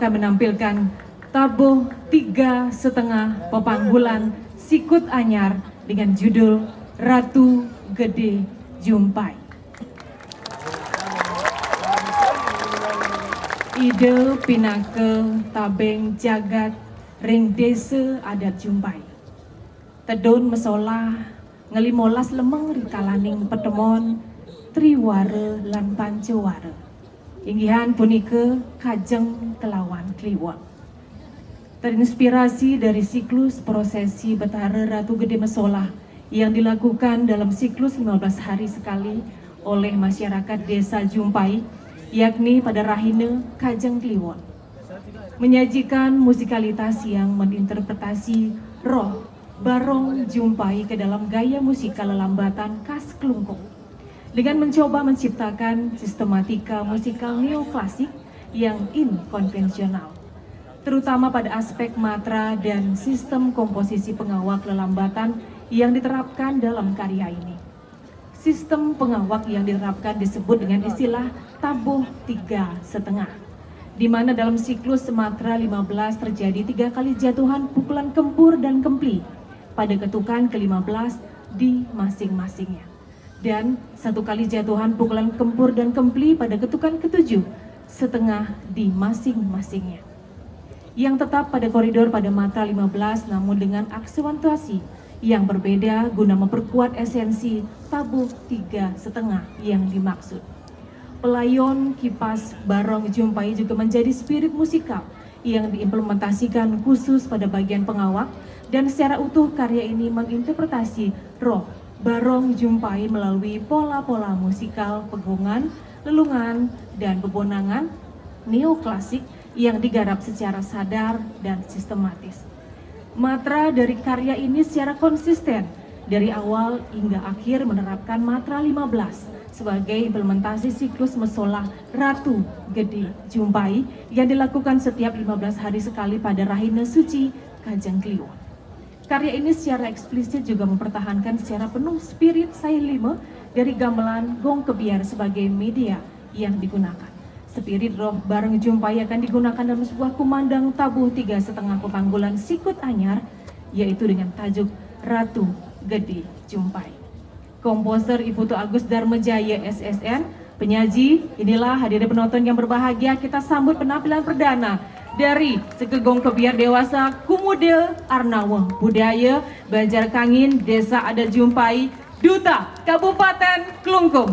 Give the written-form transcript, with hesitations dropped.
Akan menampilkan tabuh 3,5 pepanggulan Sikut Anyar dengan judul Ratu Gede Jumpai. Ide pinake tabeng jagat ring desa adat Jumpai. Tedun mesolah ngelimolas lemeng rikalaning petemon triwara lan pancewara. Inggihan punika kajeng kelawan kliwon. Terinspirasi dari siklus prosesi Betara Ratu Gede Mesolah yang dilakukan dalam siklus 15 hari sekali oleh masyarakat desa Jumpai, yakni pada Rahine Kajeng Kliwon. Menyajikan musikalitas yang menginterpretasi roh Barong Jumpai ke dalam gaya musikal lelambatan khas Klungkung. Dengan mencoba menciptakan sistematika musikal neoklasik yang inkonvensional, terutama pada aspek matra dan sistem komposisi pengawak lelambatan yang diterapkan dalam karya ini. Sistem pengawak yang diterapkan disebut dengan istilah tabuh 3,5, di mana dalam siklus Matra 15 terjadi 3 kali jatuhan pukulan kempur dan kempli pada ketukan ke-15 di masing-masingnya, dan 1 kali jatuhan pukulan kempur dan kempli pada ketukan ke-7 setengah di masing-masingnya. Yang tetap pada koridor pada Matra 15 namun dengan aksentuasi yang berbeda guna memperkuat esensi tabuh 3,5 yang dimaksud. Pelayon kipas Barong Jumpai juga menjadi spirit musikal yang diimplementasikan khusus pada bagian pengawak, dan secara utuh karya ini menginterpretasi roh Barong Jumpai melalui pola-pola musikal pegungan, lelungan, dan bebonangan neoklasik yang digarap secara sadar dan sistematis. Matra dari karya ini secara konsisten dari awal hingga akhir menerapkan Matra 15 sebagai implementasi siklus Mesolah Ratu Gede Jumpai yang dilakukan setiap 15 hari sekali pada Rahina Suci Kajang Kliwon. Karya ini secara eksplisit juga mempertahankan secara penuh spirit Sailima dari gamelan gong kebiar sebagai media yang digunakan. Spirit roh bareng Jumpai akan digunakan dalam sebuah kumandang tabuh 3,5 pemanggulan sikut anyar, yaitu dengan tajuk Ratu Gede Jumpai. Komposer Ibu Tu Agus Darmajaya SSN, penyaji, inilah hadirin penonton yang berbahagia, kita sambut penampilan perdana dari Sekegong Kebiar Dewasa Kumudel Arnawa Budaya Banjarkangin Desa Adat Jumpai, Duta Kabupaten Klungkung.